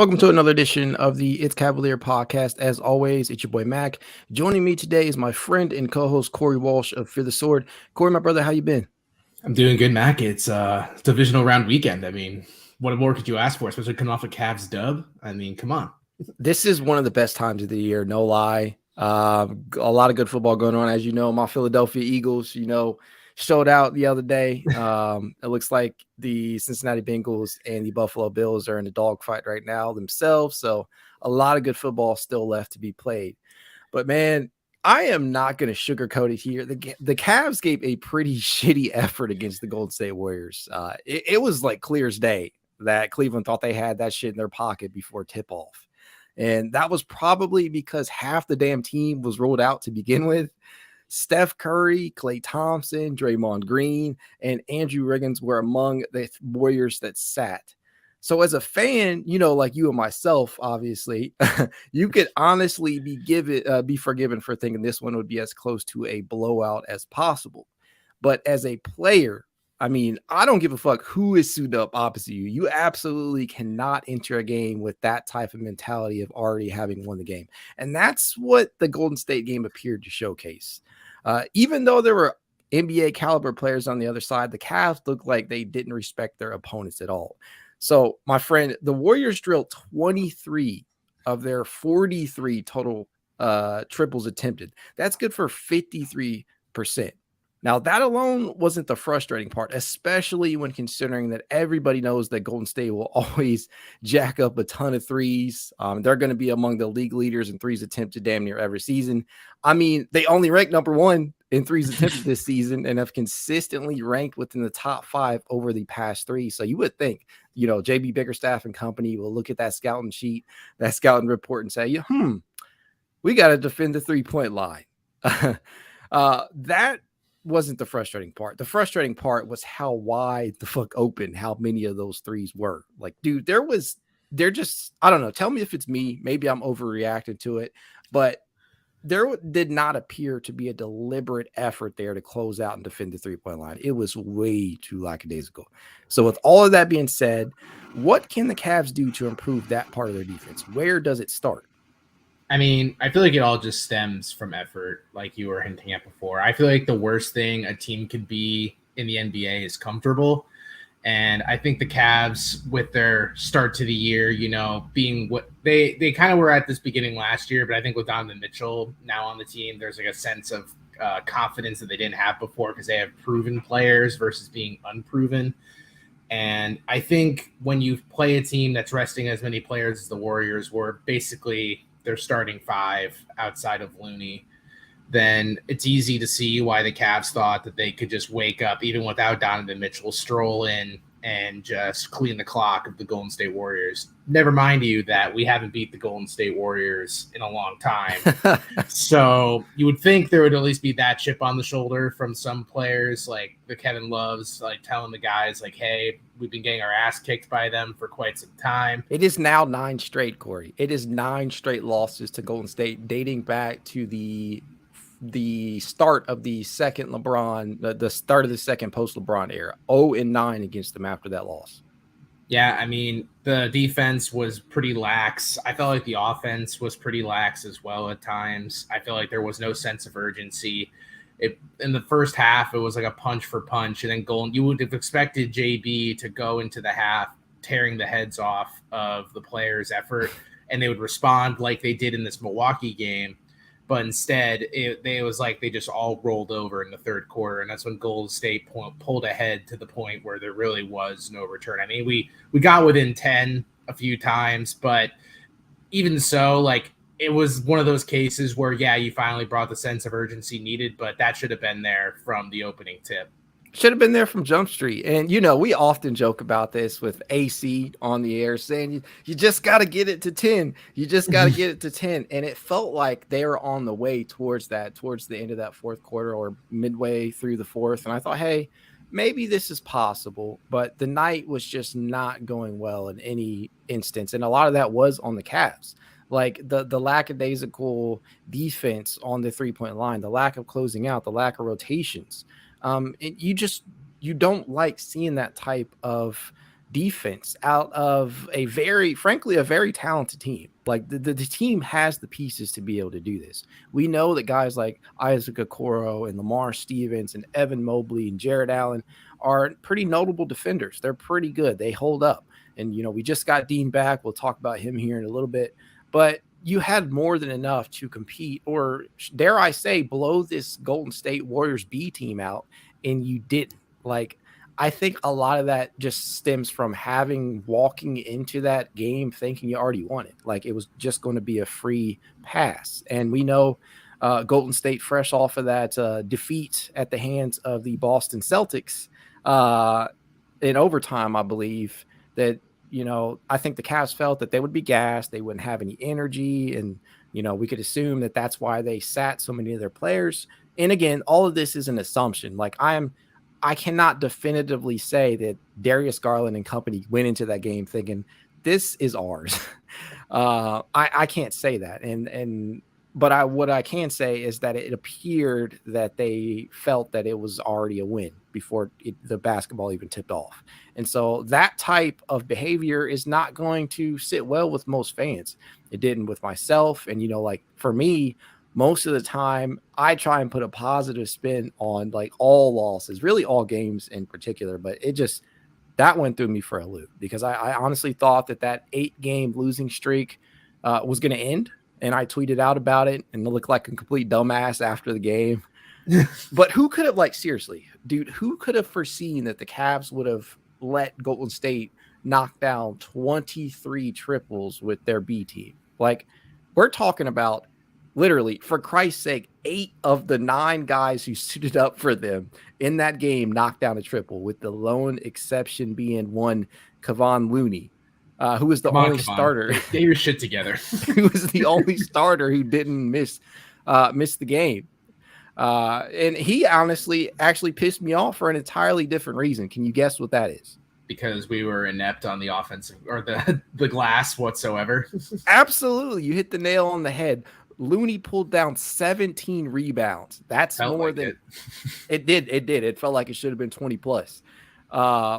Welcome to another edition of the It's Cavalier podcast. As always, it's your boy Mac. Joining me today is my friend and co-host Corey Walsh of Fear the Sword. Corey, my brother, how you been? I'm doing good, Mac. It's divisional round weekend. I mean, what more could you ask for, especially coming off a Cavs dub? I mean, come on. This is one of the best times of the year, no lie. A lot of good football going on. As you know, my Philadelphia Eagles, showed out the other day. It looks like the Cincinnati Bengals and the Buffalo Bills are in a dogfight right now themselves. So a lot of good football still left to be played. But man, I am not going to sugarcoat it here. The Cavs gave a pretty shitty effort against the Golden State Warriors. It was like clear as day that Cleveland thought they had that shit in their pocket before tip off. And that was probably because half the damn team was rolled out to begin with. Steph Curry, Klay Thompson, Draymond Green, and Andrew Wiggins were among the Warriors that sat. So as a fan, like you and myself, obviously, you could honestly be forgiven for thinking this one would be as close to a blowout as possible. But as a player, I mean, I don't give a fuck who is suited up opposite you. You absolutely cannot enter a game with that type of mentality of already having won the game. And that's what the Golden State game appeared to showcase. Even though there were NBA caliber players on the other side, the Cavs looked like they didn't respect their opponents at all. So, my friend, the Warriors drilled 23 of their 43 total triples attempted. That's good for 53%. Now, that alone wasn't the frustrating part, especially when considering that everybody knows that Golden State will always jack up a ton of threes. They're going to be among the league leaders in threes attempted damn near every season. I mean, they only rank number one in threes attempted this season and have consistently ranked within the top 5 over the past 3. So you would think, JB Bickerstaff and company will look at that scouting sheet, that scouting report and say, we got to defend the 3-point line. That wasn't the frustrating part. The frustrating part was how wide the fuck open, how many of those threes were. Like, dude, they're just, I don't know. Tell me if it's me. Maybe I'm overreacting to it, but there did not appear to be a deliberate effort there to close out and defend the 3-point line. It was way too lackadaisical. So with all of that being said, what can the Cavs do to improve that part of their defense? Where does it start? I mean, I feel like it all just stems from effort, like you were hinting at before. I feel like the worst thing a team could be in the NBA is comfortable. And I think the Cavs, with their start to the year, being what they kind of were at this beginning last year, but I think with Donovan Mitchell now on the team, there's like a sense of confidence that they didn't have before because they have proven players versus being unproven. And I think when you play a team that's resting as many players as the Warriors were, basically their starting 5 outside of Looney, then it's easy to see why the Cavs thought that they could just wake up, even without Donovan Mitchell, stroll in and just clean the clock of the Golden State Warriors. Never mind you that we haven't beat the Golden State Warriors in a long time. So you would think there would at least be that chip on the shoulder from some players, like the Kevin Loves, like telling the guys, like, hey, we've been getting our ass kicked by them for quite some time. It is now 9 straight, Corey. It is 9 straight losses to Golden State, dating back to the start of the second LeBron, the start of the second post-LeBron era. 0-9 against them after that loss. Yeah, I mean, the defense was pretty lax. I felt like the offense was pretty lax as well at times. I feel like there was no sense of urgency. In the first half, it was like a punch for punch. And then you would have expected JB to go into the half tearing the heads off of the players' effort, and they would respond like they did in this Milwaukee game. But instead, it was like they just all rolled over in the third quarter, and that's when Golden State pulled ahead to the point where there really was no return. I mean, we got within 10 a few times, but even so, like, it was one of those cases where, yeah, you finally brought the sense of urgency needed, but that should have been there from the opening tip. Should have been there from Jump Street. And, we often joke about this with AC on the air saying you just got to get it to 10. You just got to get it to 10. And it felt like they were on the way towards the end of that fourth quarter or midway through the fourth. And I thought, hey, maybe this is possible. But the night was just not going well in any instance. And a lot of that was on the Cavs. Like the lackadaisical defense on the 3-point line, the lack of closing out, the lack of rotations. You don't like seeing that type of defense out of frankly, a very talented team. Like the team has the pieces to be able to do this. We know that guys like Isaac Okoro and Lamar Stevens and Evan Mobley and Jared Allen are pretty notable defenders. They're pretty good. They hold up. And, we just got Dean back. We'll talk about him here in a little bit. But you had more than enough to compete, or dare I say, blow this Golden State Warriors B team out, and you didn't. Like, I think a lot of that just stems from walking into that game thinking you already won it. Like, it was just going to be a free pass. And we know Golden State, fresh off of that defeat at the hands of the Boston Celtics in overtime, I believe, that I think the Cavs felt that they would be gassed. They wouldn't have any energy. And, we could assume that that's why they sat so many of their players. And again, all of this is an assumption. Like, I cannot definitively say that Darius Garland and company went into that game thinking this is ours. I can't say that. But what I can say is that it appeared that they felt that it was already a win before the basketball even tipped off. And so that type of behavior is not going to sit well with most fans. It didn't with myself. And, like for me, most of the time I try and put a positive spin on like all losses, really all games in particular, but that went through me for a loop because I honestly thought that 8-game losing streak was going to end. And I tweeted out about it and looked like a complete dumbass after the game. But who could have, seriously, dude, who could have foreseen that the Cavs would have let Golden State knock down 23 triples with their B team? Like, we're talking about literally, for Christ's sake, 8 of the 9 guys who suited up for them in that game knocked down a triple, with the lone exception being one Kevon Looney. Who was the only starter? Get your shit together. Who was the only starter who didn't miss the game? And he actually pissed me off for an entirely different reason. Can you guess what that is? Because we were inept on the offensive or the glass whatsoever. Absolutely. You hit the nail on the head. Looney pulled down 17 rebounds. That's more than it did. It felt like it should have been 20 plus.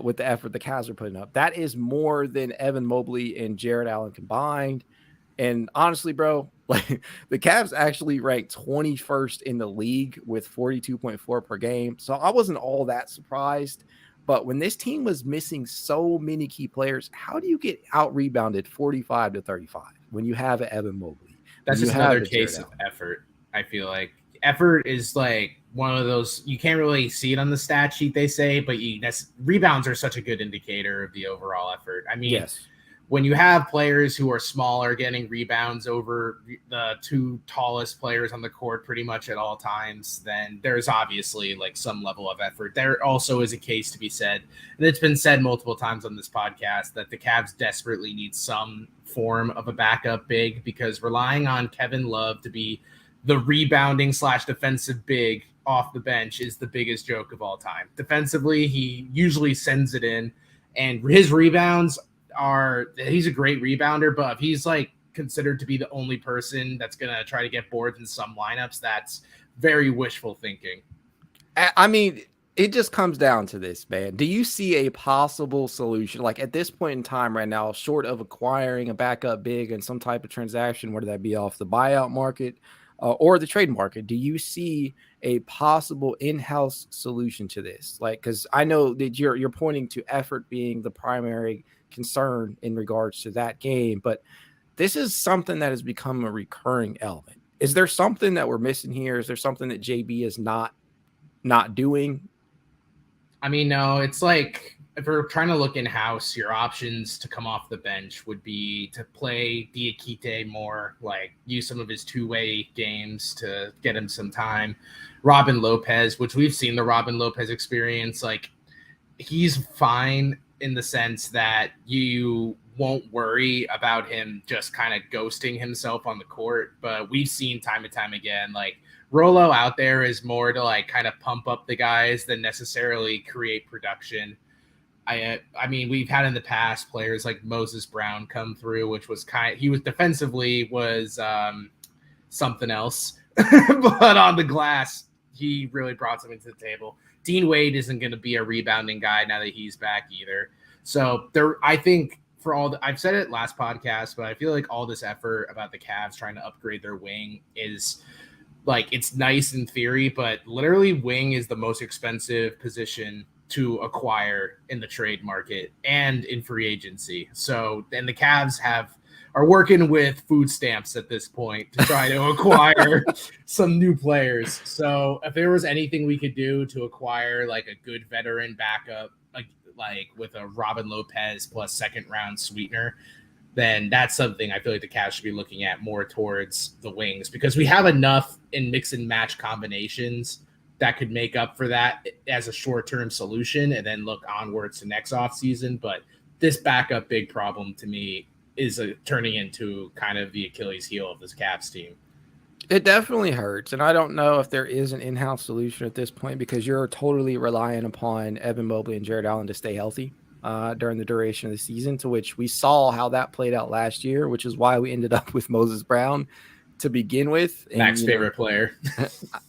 With the effort the Cavs are putting up. That is more than Evan Mobley and Jared Allen combined. And honestly, bro, like the Cavs actually ranked 21st in the league with 42.4 per game. So I wasn't all that surprised. But when this team was missing so many key players, how do you get out rebounded 45-35 when you have an Evan Mobley? That's just another case of effort. I feel like effort is like one of those, you can't really see it on the stat sheet, they say, but rebounds are such a good indicator of the overall effort. I mean, yes. When you have players who are smaller getting rebounds over the 2 tallest players on the court pretty much at all times, then there's obviously like some level of effort. There also is a case to be said, and it's been said multiple times on this podcast, that the Cavs desperately need some form of a backup big, because relying on Kevin Love to be the rebounding / defensive big off the bench is the biggest joke of all time. Defensively, he usually sends it in, and his rebounds he's a great rebounder, but if he's like considered to be the only person that's going to try to get boards in some lineups, that's very wishful thinking. I mean, it just comes down to this, man. Do you see a possible solution? Like at this point in time right now, short of acquiring a backup big and some type of transaction, whether that be off the buyout market or the trade market, do you see a possible in-house solution to this? Like, because I know that you're pointing to effort being the primary concern in regards to that game, but this is something that has become a recurring element. Is there something that we're missing here? Is there something that JB is not doing? I mean, no, it's like if we're trying to look in-house, your options to come off the bench would be to play Diakite more, like use some of his two-way games to get him some time. Robin Lopez, which we've seen the Robin Lopez experience, like he's fine in the sense that you won't worry about him just kind of ghosting himself on the court. But we've seen time and time again, like Rolo out there is more to like kind of pump up the guys than necessarily create production. I mean, we've had in the past players like Moses Brown come through, which was he was defensively was something else, but on the glass, he really brought something to the table. Dean Wade isn't going to be a rebounding guy now that he's back either. So I think I've said it last podcast, but I feel like all this effort about the Cavs trying to upgrade their wing is like, it's nice in theory, but literally wing is the most expensive position to acquire in the trade market and in free agency. So, and the Cavs are working with food stamps at this point to try to acquire some new players. So if there was anything we could do to acquire like a good veteran backup, like with a Robin Lopez plus second round sweetener, then that's something I feel like the Cavs should be looking at more towards the wings, because we have enough in mix and match combinations that could make up for that as a short-term solution and then look onwards to next offseason. But this backup big problem to me is turning into kind of the Achilles heel of this Cavs team. It definitely hurts. And I don't know if there is an in-house solution at this point, because you're totally relying upon Evan Mobley and Jared Allen to stay healthy during the duration of the season, to which we saw how that played out last year, which is why we ended up with Moses Brown to begin with. Mack's favorite player.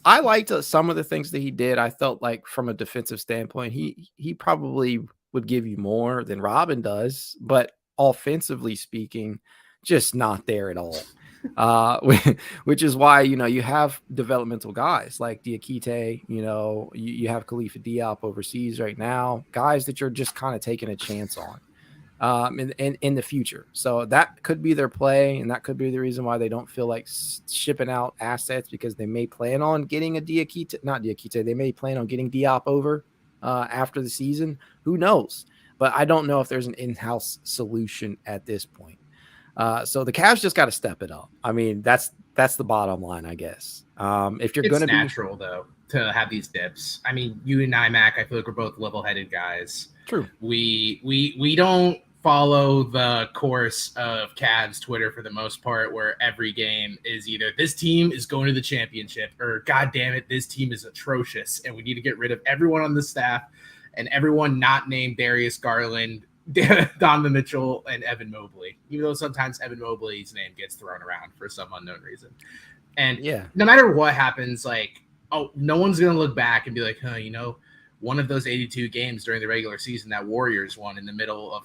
I liked some of the things that he did. I felt like from a defensive standpoint, he probably would give you more than Robin does, but offensively speaking, just not there at all. Which is why, you have developmental guys like Diakite, you have Khalifa Diop overseas right now, guys that you're just kind of taking a chance on in the future. So that could be their play, and that could be the reason why they don't feel like shipping out assets, because they may plan on getting they may plan on getting Diop over after the season. Who knows? But I don't know if there's an in-house solution at this point. So the Cavs just got to step it up. I mean, that's the bottom line, I guess. If you're going to be natural though to have these dips. I mean, you and I, Mac, I feel like we're both level-headed guys. True. We don't follow the course of Cavs Twitter for the most part, where every game is either this team is going to the championship or God damn it, this team is atrocious and we need to get rid of everyone on the staff and everyone not named Darius Garland, Donovan Mitchell, and Evan Mobley, even though sometimes Evan Mobley's name gets thrown around for some unknown reason. And no matter what happens, no one's going to look back and be like, one of those 82 games during the regular season that Warriors won in the middle of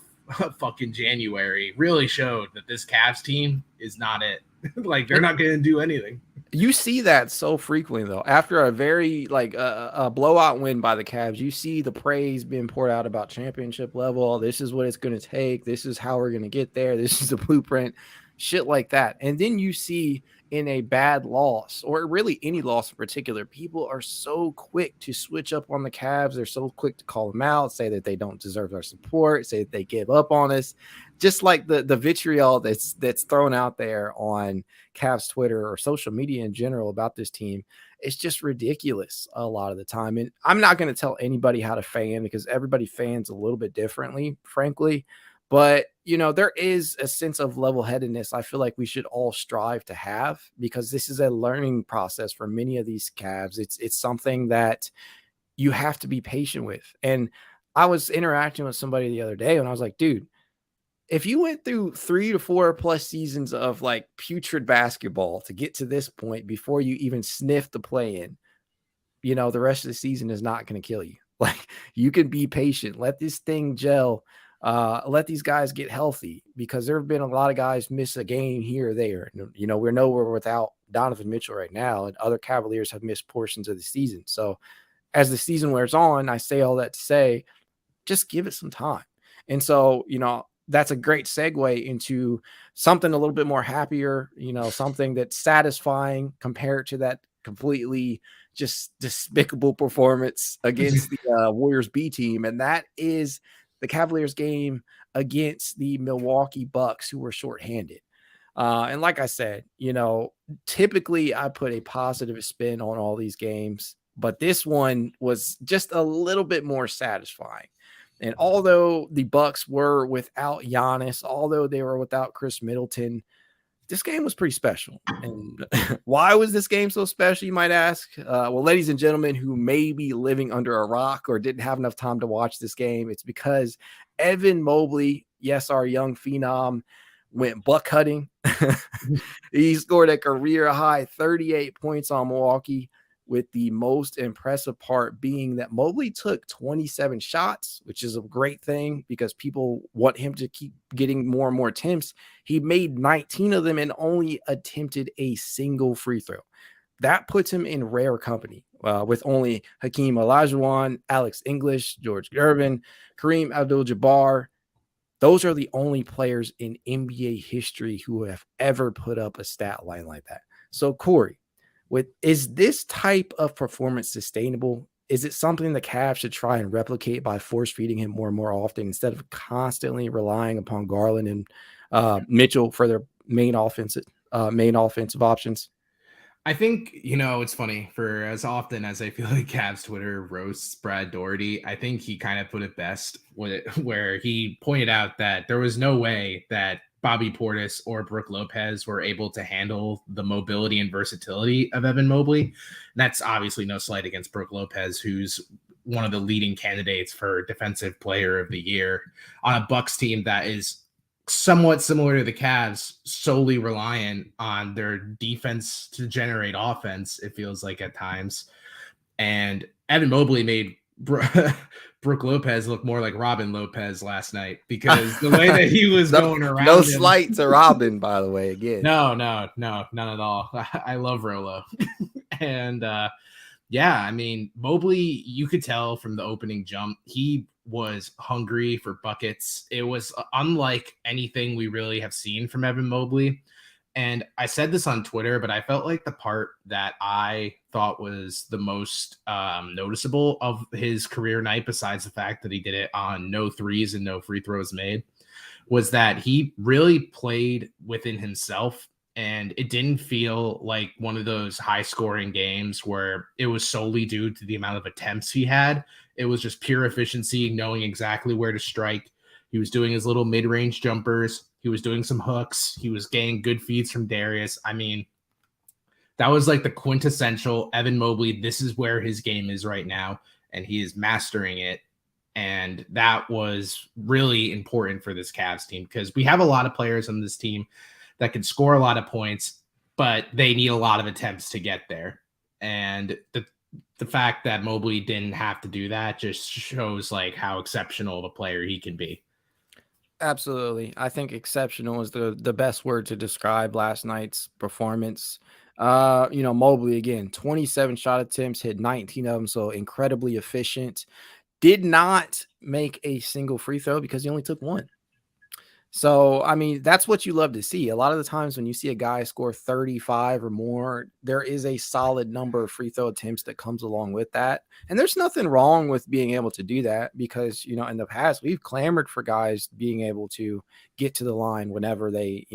fucking January really showed that this Cavs team is not it. They're not going to do anything. You see that so frequently, though. After a very a blowout win by the Cavs, you see the praise being poured out about championship level. This is what it's going to take. This is how we're going to get there. This is the blueprint, shit like that. And then you see in a bad loss, or really any loss in particular, people are so quick to switch up on the Cavs. They're so quick to call them out, say that they don't deserve our support, say that they give up on us. Just like the vitriol that's thrown out there on Cavs Twitter or social media in general about this team, it's just ridiculous a lot of the time. And I'm not going to tell anybody how to fan, because everybody fans a little bit differently, frankly. But, there is a sense of level-headedness I feel like we should all strive to have, because this is a learning process for many of these Cavs. It's something that you have to be patient with. And I was interacting with somebody the other day, and I was like, dude, if you went through 3 to 4 plus seasons of putrid basketball to get to this point before you even sniff the play-in, the rest of the season is not going to kill you. You can be patient. Let this thing gel. Let these guys get healthy, because there have been a lot of guys miss a game here or there. We're nowhere without Donovan Mitchell right now, and other Cavaliers have missed portions of the season. So as the season wears on, I say all that to say, just give it some time. And so, that's a great segue into something a little bit more happier, something that's satisfying compared to that completely just despicable performance against the Warriors B team. And that is the Cavaliers game against the Milwaukee Bucks, who were shorthanded. And like I said, typically I put a positive spin on all these games, but this one was just a little bit more satisfying. And although the Bucks were without Giannis, although they were without Chris Middleton, this game was pretty special. And why was this game so special, you might ask? Well, ladies and gentlemen who may be living under a rock or didn't have enough time to watch this game, it's because Evan Mobley, yes, our young phenom, went buck cutting. He scored a career high 38 points on Milwaukee. with the most impressive part being that Mobley took 27 shots, which is a great thing because people want him to keep getting more and more attempts. He made 19 of them and only attempted a single free throw. That puts him in rare company with only Hakeem Olajuwon, Alex English, George Gervin, Kareem Abdul-Jabbar. Those are the only players in NBA history who have ever put up a stat line like that. So, Corey, is this type of performance sustainable? Is it something the Cavs should try and replicate by force feeding him more and more often instead of constantly relying upon Garland and Mitchell for their main offensive options? I think, it's funny, for as often as I feel like Cavs Twitter roasts Brad Daugherty, I think he kind of put it best where he pointed out that there was no way that Bobby Portis or Brook Lopez were able to handle the mobility and versatility of Evan Mobley. And that's obviously no slight against Brook Lopez, who's one of the leading candidates for Defensive Player of the Year on a Bucks team that is somewhat similar to the Cavs, solely reliant on their defense to generate offense, it feels like at times. And Evan Mobley made Brook Lopez look more like Robin Lopez last night because the way that he was going around. No slight to Robin, by the way, again. No, none at all. I love Rolo. And yeah, I mean, Mobley, you could tell from the opening jump, he was hungry for buckets. It was unlike anything we really have seen from Evan Mobley. And I said this on Twitter, but I felt like the part that I thought was the most noticeable of his career night, besides the fact that he did it on no threes and no free throws made, was that he really played within himself. And it didn't feel like one of those high scoring games where it was solely due to the amount of attempts he had. It was just pure efficiency, knowing exactly where to strike. He was doing his little mid-range jumpers. He was doing some hooks. He was getting good feeds from Darius. I mean, that was like the quintessential Evan Mobley. This is where his game is right now, and he is mastering it. And that was really important for this Cavs team because we have a lot of players on this team that can score a lot of points, but they need a lot of attempts to get there. And the fact that Mobley didn't have to do that just shows like how exceptional of a player he can be. Absolutely. I think exceptional is the best word to describe last night's performance. Mobley, again, 27 shot attempts, hit 19 of them, so incredibly efficient. Did not make a single free throw because he only took one. So, I mean, that's what you love to see. A lot of the times when you see a guy score 35 or more, there is a solid number of free throw attempts that comes along with that. And there's nothing wrong with being able to do that because, in the past, we've clamored for guys being able to get to the line whenever they,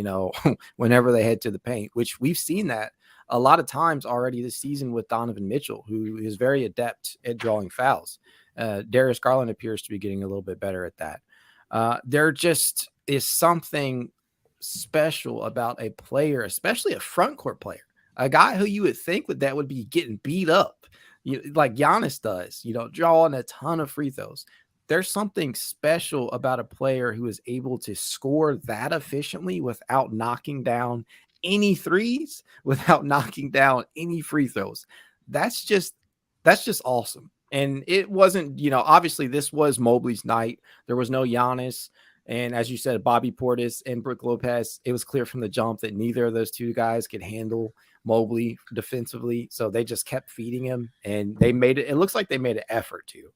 whenever they head to the paint, which we've seen that a lot of times already this season with Donovan Mitchell, who is very adept at drawing fouls. Darius Garland appears to be getting a little bit better at that. There just is something special about a player, especially a front court player, a guy who you would think that would be getting beat up, like Giannis does, drawing a ton of free throws. There's something special about a player who is able to score that efficiently without knocking down any threes, without knocking down any free throws. That's just awesome. And it wasn't, obviously this was Mobley's night. There was no Giannis. And as you said, Bobby Portis and Brook Lopez, it was clear from the jump that neither of those two guys could handle Mobley defensively. So they just kept feeding him and they made it. It looks like they made an effort to.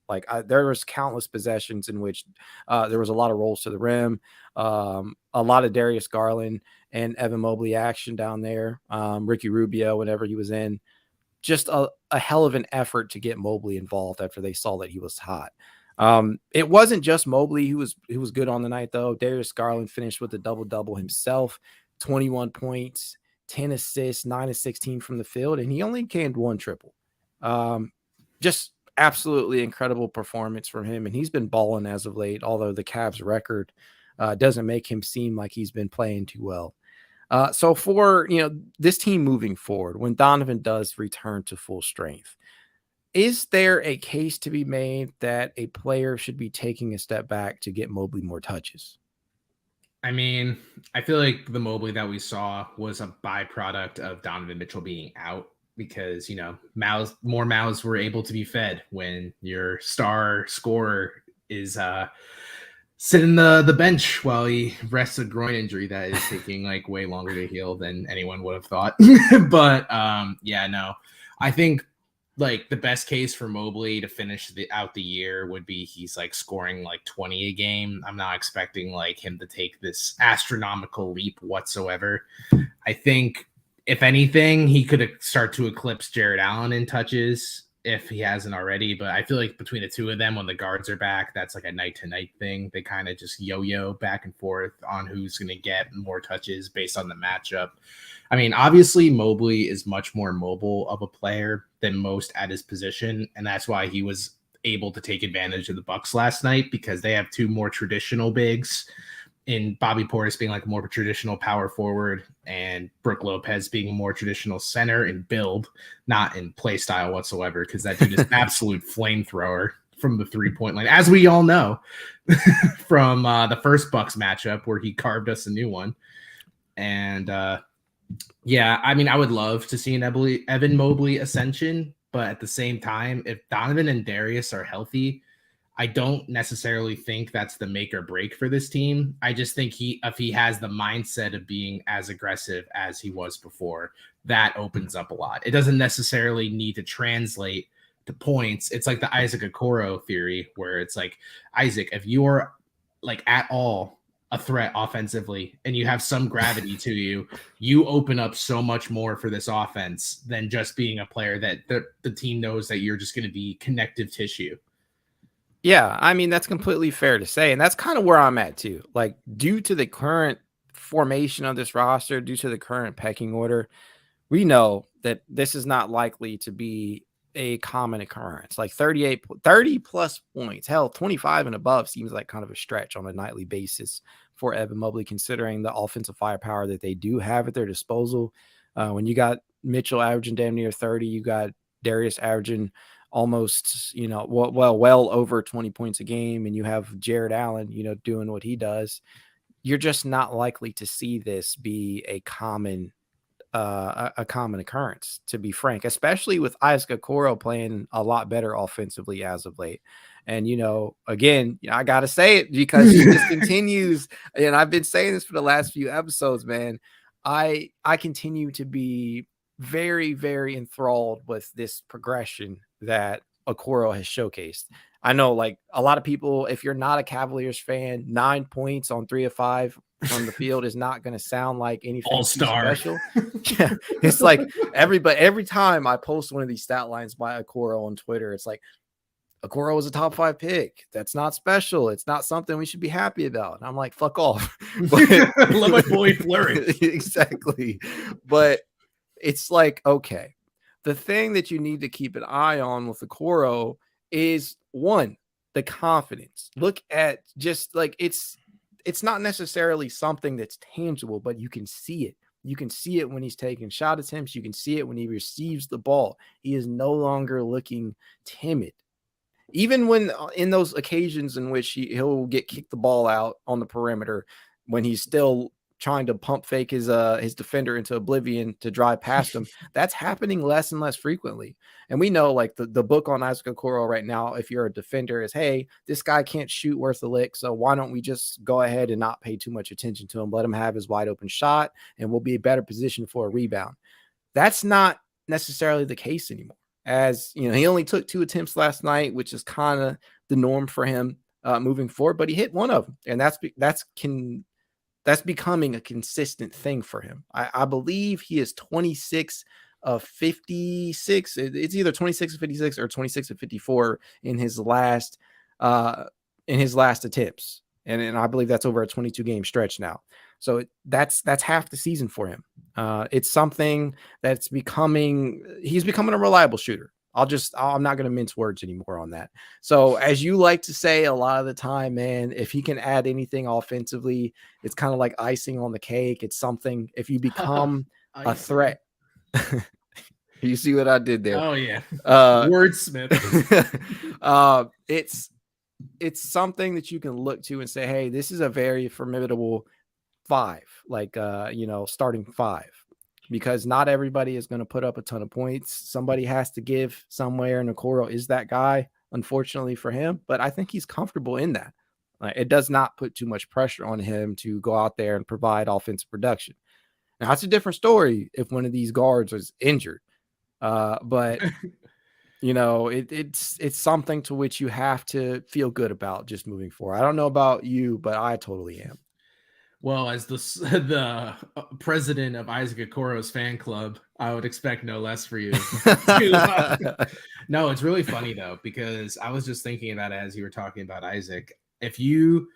There was countless possessions in which there was a lot of rolls to the rim, a lot of Darius Garland and Evan Mobley action down there. Ricky Rubio, whenever he was in. Just a hell of an effort to get Mobley involved after they saw that he was hot. It wasn't just Mobley who was good on the night, though. Darius Garland finished with a double-double himself, 21 points, 10 assists, 9 of 16 from the field, and he only canned one triple. Just absolutely incredible performance from him, and he's been balling as of late, although the Cavs record doesn't make him seem like he's been playing too well. So for, this team moving forward, when Donovan does return to full strength, is there a case to be made that a player should be taking a step back to get Mobley more touches? I mean, I feel like the Mobley that we saw was a byproduct of Donovan Mitchell being out. because, more mouths were able to be fed when your star scorer is sitting the bench while he rests a groin injury that is taking like way longer to heal than anyone would have thought. But I think like the best case for Mobley to finish out the year would be he's like scoring like 20 a game. I'm not expecting like him to take this astronomical leap whatsoever. I think if anything, he could start to eclipse Jared Allen in touches if he hasn't already. But I feel like between the two of them, when the guards are back, that's like a night-to-night thing. They kind of just yo-yo back and forth on who's going to get more touches based on the matchup. I mean, obviously, Mobley is much more mobile of a player than most at his position, and that's why he was able to take advantage of the Bucks last night, because they have two more traditional bigs, in Bobby Portis being like a more traditional power forward and Brook Lopez being a more traditional center in build, not in play style whatsoever, because that dude is an absolute flamethrower from the 3-point line, as we all know from the first Bucks matchup where he carved us a new one. And I mean, I would love to see an Evan Mobley ascension, but at the same time, if Donovan and Darius are healthy, I don't necessarily think that's the make or break for this team. I just think if he has the mindset of being as aggressive as he was before, that opens up a lot. It doesn't necessarily need to translate to points. It's like the Isaac Okoro theory, where it's like, Isaac, if you're like at all a threat offensively and you have some gravity to you, you open up so much more for this offense than just being a player that the team knows that you're just going to be connective tissue. Yeah, I mean, that's completely fair to say. And that's kind of where I'm at too. Like, due to the current formation of this roster, due to the current pecking order, we know that this is not likely to be a common occurrence. Like 30 plus points, hell, 25 and above seems like kind of a stretch on a nightly basis for Evan Mobley, considering the offensive firepower that they do have at their disposal. When you got Mitchell averaging damn near 30, you got Darius averaging almost, well over 20 points a game, and you have Jared Allen, doing what he does. You're just not likely to see this be a common occurrence, to be frank, especially with Isaac Okoro playing a lot better offensively as of late. And, again, I got to say it because he just continues. And I've been saying this for the last few episodes, man. I continue to be very, very enthralled with this progression that Okoro has showcased. I know, like, a lot of people, if you're not a Cavaliers fan, 9 points on 3 of 5 from the field is not going to sound like anything All-star special. Yeah, it's like every time I post one of these stat lines by Okoro on Twitter, it's like, Okoro was a top 5 pick. That's not special. It's not something we should be happy about. And I'm like, fuck off. But, let my boy flourish. Exactly. But it's like, okay, the thing that you need to keep an eye on with Okoro is, one, the confidence. Look at just like it's not necessarily something that's tangible, but you can see it. You can see it when he's taking shot attempts. You can see it when he receives the ball. He is no longer looking timid. Even when in those occasions in which he'll get kicked the ball out on the perimeter, when he's still trying to pump fake his defender into oblivion to drive past him, that's happening less and less frequently. And we know, like, the book on Isaac Okoro right now, if you're a defender, is, hey, this guy can't shoot worth a lick, so why don't we just go ahead and not pay too much attention to him, let him have his wide open shot, and we'll be a better position for a rebound. That's not necessarily the case anymore. As he only took 2 attempts last night, which is kind of the norm for him moving forward, but he hit one of them, and that's becoming a consistent thing for him. I believe he is 26 of 56. It's either 26 of 56 or 26 of 54 in his last attempts. And I believe that's over a 22 game stretch now. So that's half the season for him. It's something that's he's becoming a reliable shooter. I'm not going to mince words anymore on that. So, as you like to say a lot of the time, man, if he can add anything offensively, it's kind of like icing on the cake. It's something, if you become a threat. You see what I did there? Oh yeah. Wordsmith. It's something that you can look to and say, hey, this is a very formidable 5, like starting 5. because not everybody is going to put up a ton of points. Somebody has to give somewhere, and Okoro is that guy, unfortunately for him. But I think he's comfortable in that. It does not put too much pressure on him to go out there and provide offensive production. Now, that's a different story if one of these guards is injured. But it's something to which you have to feel good about just moving forward. I don't know about you, but I totally am. Well, as the president of Isaac Okoro's fan club, I would expect no less for you. No, it's really funny though, because I was just thinking about it as you were talking about Isaac. If you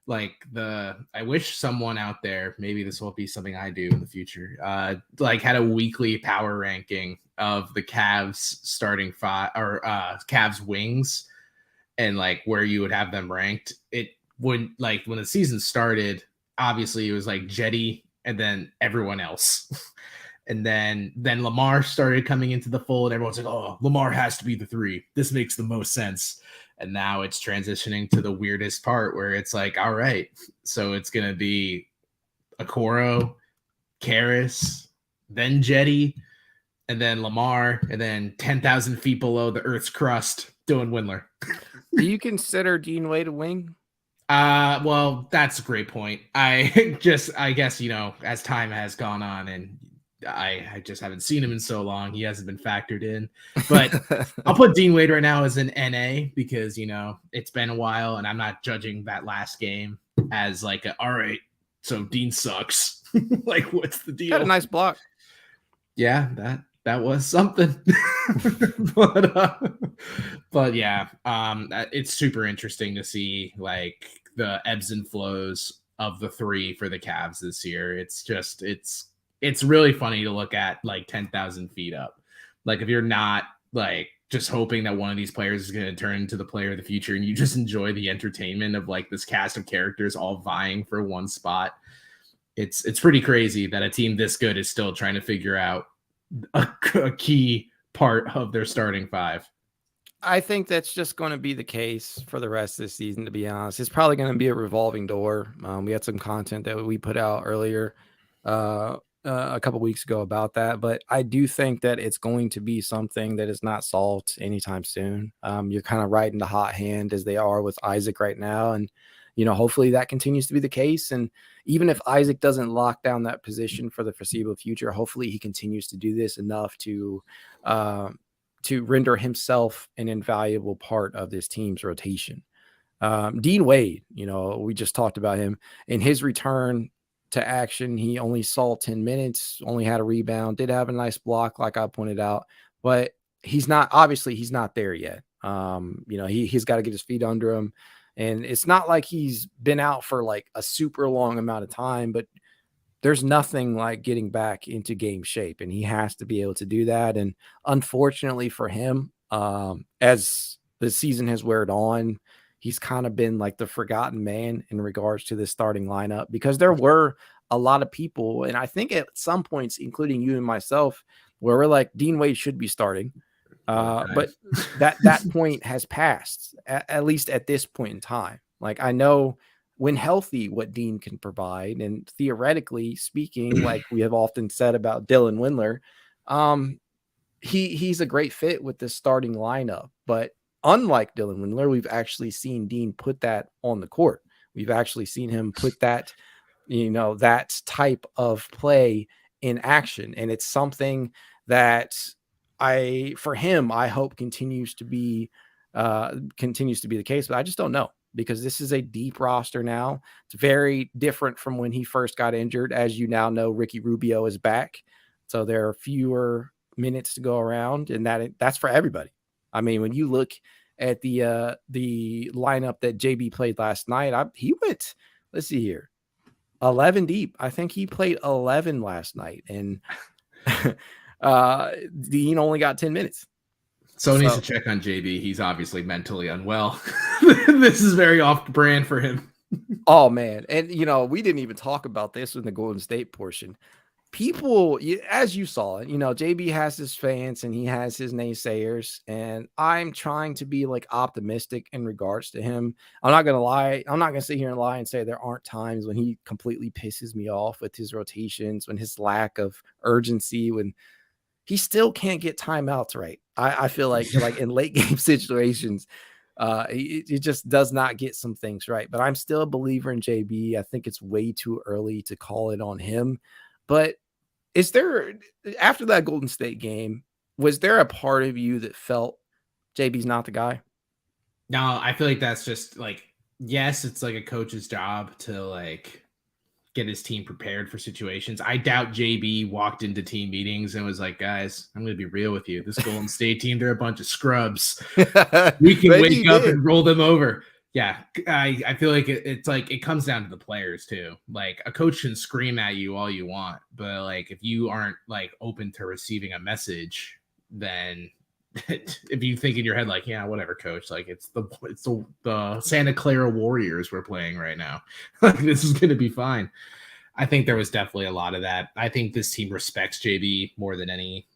I wish someone out there, maybe this will be something I do in the future, had a weekly power ranking of the Cavs starting five or Cavs wings, and where you would have them ranked. It would when the season started, obviously it was Jetty and then everyone else. And then Lamar started coming into the fold. Everyone's like, oh, Lamar has to be the 3. This makes the most sense. And now it's transitioning to the weirdest part where it's all right, so it's going to be Okoro, Karras, then Jetty, and then Lamar, and then 10,000 feet below the Earth's crust, Dylan Windler. Do you consider Dean Wade a wing? Well, that's a great point. I guess, as time has gone on and I just haven't seen him in so long, he hasn't been factored in. But I'll put Dean Wade right now as an NA because, it's been a while and I'm not judging that last game as all right, so Dean sucks. What's the deal? Got a nice block. Yeah, that was something. but yeah, it's super interesting to see the ebbs and flows of the 3 for the Cavs this year. It's really funny to look at 10,000 feet up. If you're not just hoping that one of these players is going to turn into the player of the future and you just enjoy the entertainment of this cast of characters all vying for one spot. It's pretty crazy that a team this good is still trying to figure out a key part of their starting 5. I think that's just going to be the case for the rest of the season, to be honest. It's probably going to be a revolving door. We had some content that we put out earlier a couple weeks ago about that, but I do think that it's going to be something that is not solved anytime soon. You're kind of riding the hot hand as they are with Isaac right now, and hopefully that continues to be the case. And even if Isaac doesn't lock down that position for the foreseeable future, hopefully he continues to do this enough to render himself an invaluable part of this team's rotation. Dean Wade, we just talked about him in his return to action. He only saw 10 minutes, only had a rebound, did have a nice block, like I pointed out, but he's not there yet. He's got to get his feet under him. And it's not like he's been out for a super long amount of time, but there's nothing like getting back into game shape, and he has to be able to do that. And unfortunately for him, as the season has weared on, he's kind of been the forgotten man in regards to the starting lineup, because there were a lot of people, and I think at some points, including you and myself, where we're Dean Wade should be starting. But that point has passed, at least at this point in time. I know when healthy what Dean can provide, and theoretically speaking, like we have often said about Dylan Windler, he's a great fit with this starting lineup. But unlike Dylan Windler, we've actually seen Dean put that on the court. We've actually seen him put that, that type of play in action, and it's something that I hope continues to be the case, but I just don't know, because this is a deep roster now. It's very different from when he first got injured. As you now know, Ricky Rubio is back, so there are fewer minutes to go around, and that's for everybody. I mean, when you look at the lineup that JB played last night, he went, let's see here, 11 deep. I think he played 11 last night, and Dean only got 10 minutes. So needs to check on JB. He's obviously mentally unwell. This is very off brand for him. Oh man. And we didn't even talk about this in the Golden State portion. people, as you saw it, JB has his fans and he has his naysayers, and I'm trying to be like optimistic in regards to him. I'm not going to lie. I'm not going to sit here and lie and say there aren't times when he completely pisses me off with his rotations, when his lack of urgency, when he still can't get timeouts right. I feel like in late game situations, he just does not get some things right. But I'm still a believer in JB. I think it's way too early to call it on him. But is there, after that Golden State game, was there a part of you that felt JB's not the guy? No, I feel like that's just like, yes, it's like a coach's job to like get his team prepared for situations. I doubt JB walked into team meetings and was like, guys, I'm going to be real with you. This Golden State team, they're a bunch of scrubs. We can wake up and roll them over. Yeah, I feel like it's like it comes down to the players too. Like a coach can scream at you all you want, but like if you aren't like open to receiving a message, then if you think in your head like, yeah, whatever, coach, like it's the Santa Clara Warriors we're playing right now. Like this is gonna be fine. I think there was definitely a lot of that. I think this team respects JB more than anything.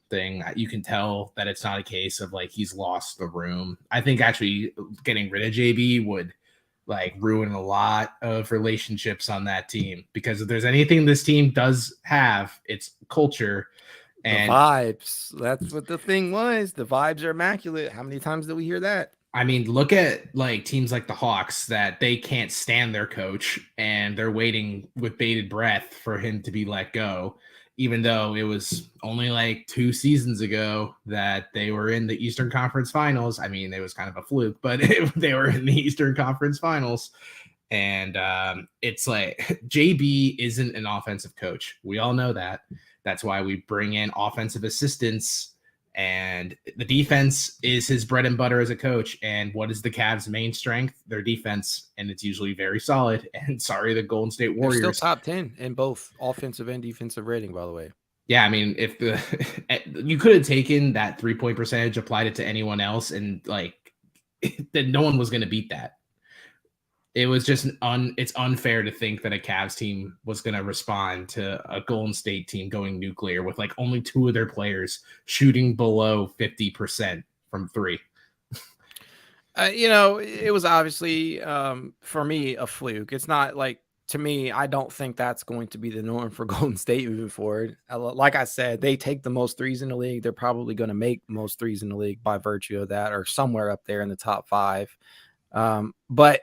You can tell that it's not a case of like he's lost the room. I think actually getting rid of JB would like ruin a lot of relationships on that team, because if there's anything this team does have, it's culture and the vibes. That's what the thing was. The vibes are immaculate. How many times did we hear that? I mean, look at like teams like the Hawks that they can't stand their coach and they're waiting with bated breath for him to be let go, even though it was only like 2 seasons ago that they were in the Eastern Conference Finals. I mean, it was kind of a fluke, but they were in the Eastern Conference Finals. And it's like JB isn't an offensive coach. We all know that. That's why we bring in offensive assistants, and the defense is his bread and butter as a coach. And what is the Cavs' main strength? Their defense, and it's usually very solid. And sorry, the Golden State Warriors. They're still top 10 in both offensive and defensive rating, by the way. Yeah, I mean, if you could have taken that 3-point percentage, applied it to anyone else, and like then no one was going to beat that. It was just it's unfair to think that a Cavs team was going to respond to a Golden State team going nuclear with like only 2 of their players shooting below 50% from 3. It was obviously for me a fluke. It's not like, to me, I don't think that's going to be the norm for Golden State moving forward. Like I said, they take the most threes in the league. They're probably going to make most threes in the league by virtue of that, or somewhere up there in the top 5. But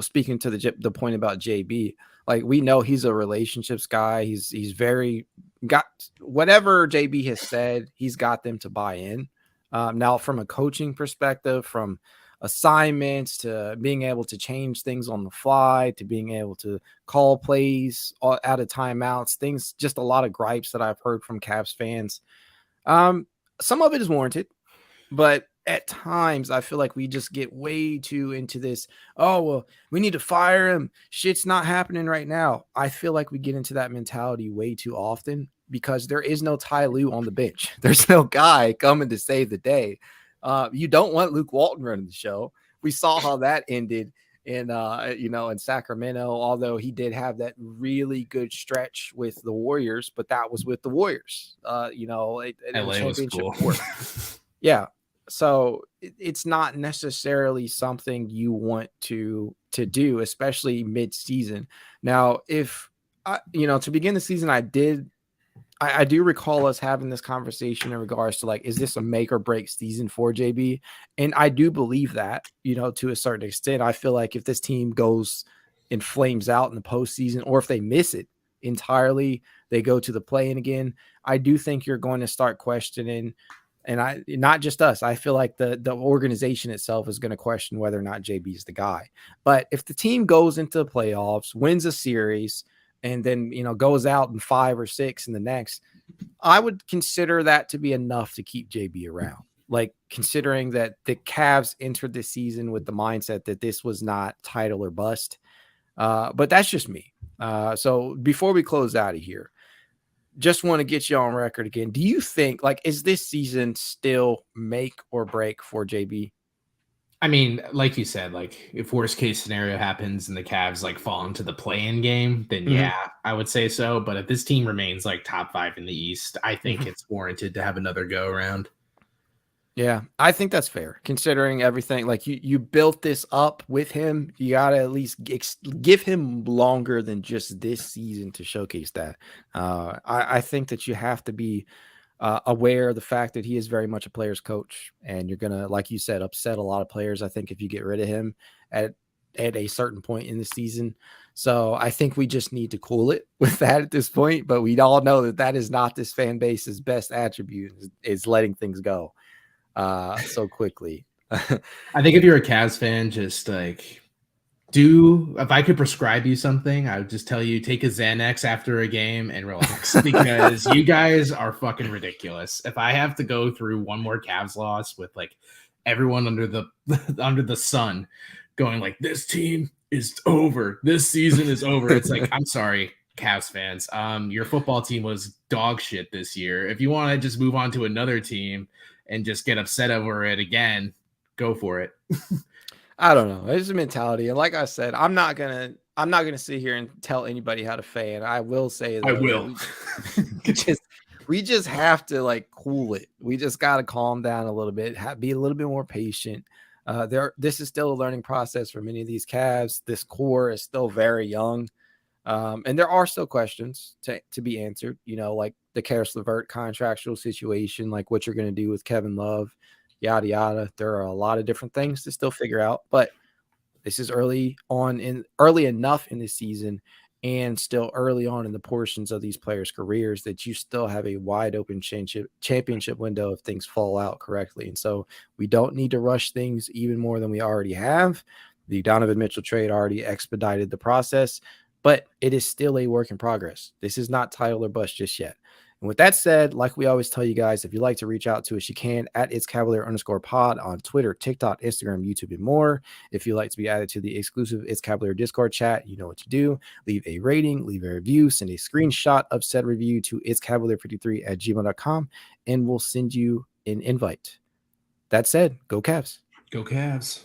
speaking to the point about JB, like we know he's a relationships guy. He's very got whatever JB has said, he's got them to buy in. Now from a coaching perspective, from assignments to being able to change things on the fly, to being able to call plays out of timeouts, things, just a lot of gripes that I've heard from Cavs fans. Some of it is warranted, but at times I feel like we just get way too into this. Oh, well, we need to fire him. Shit's not happening right now. I feel like we get into that mentality way too often because there is no Ty Lue on the bench. There's no guy coming to save the day. You don't want Luke Walton running the show. We saw how that ended in Sacramento, although he did have that really good stretch with the Warriors, but that was with the Warriors, LA was cool. Yeah. So it's not necessarily something you want to do, especially mid-season. Now, if to begin the season, I do recall us having this conversation in regards to like, is this a make or break season for JB? And I do believe that, to a certain extent. I feel like if this team goes and flames out in the postseason, or if they miss it entirely, they go to the play-in again, I do think you're going to start questioning. And not just us, I feel like the organization itself is going to question whether or not JB is the guy. But if the team goes into the playoffs, wins a series, and then, goes out in 5 or 6 in the next, I would consider that to be enough to keep JB around. Like, considering that the Cavs entered this season with the mindset that this was not title or bust. But that's just me. So before we close out of here, just want to get you on record again. Do you think, like, is this season still make or break for JB? I mean, like you said, like if worst case scenario happens and the Cavs like fall into the play-in game, then yeah, I would say so. But if this team remains like top 5 in the East, I think it's warranted to have another go around. Yeah, I think that's fair considering everything. Like you built this up with him. You got to at least give him longer than just this season to showcase that. I think that you have to be aware of the fact that he is very much a player's coach, and you're gonna, like you said, upset a lot of players. I think if you get rid of him at a certain point in the season. So I think we just need to cool it with that at this point. But we all know that that is not this fan base's best attribute is letting things go so quickly. I think if you're a Cavs fan, just like if I could prescribe you something, I would just tell you take a Xanax after a game and relax because you guys are fucking ridiculous. If I have to go through one more Cavs loss with like everyone under the under the sun going like this team is over, this season is over. It's like I'm sorry, Cavs fans. Your football team was dog shit this year. If you want to just move on to another team and just get upset over it again, go for it. I don't know. It's a mentality. And like I said, I'm not gonna sit here and tell anybody how to fan. I will say though, I will. We just have to like cool it. We just gotta calm down a little bit, be a little bit more patient. This is still a learning process for many of these Cavs. This core is still very young. And there are still questions to be answered, you know, like the Karis LeVert contractual situation, like what you're going to do with Kevin Love, yada, yada. There are a lot of different things to still figure out, but this is early enough in the season and still early on in the portions of these players' careers that you still have a wide open championship window if things fall out correctly. And so we don't need to rush things even more than we already have. The Donovan Mitchell trade already expedited the process, but it is still a work in progress. This is not title or bust just yet. And with that said, like we always tell you guys, if you'd like to reach out to us, you can at itscavalier_pod on Twitter, TikTok, Instagram, YouTube, and more. If you'd like to be added to the exclusive It's Cavalier Discord chat, you know what to do. Leave a rating, leave a review, send a screenshot of said review to itscavalier53@gmail.com, and we'll send you an invite. That said, go Cavs. Go Cavs.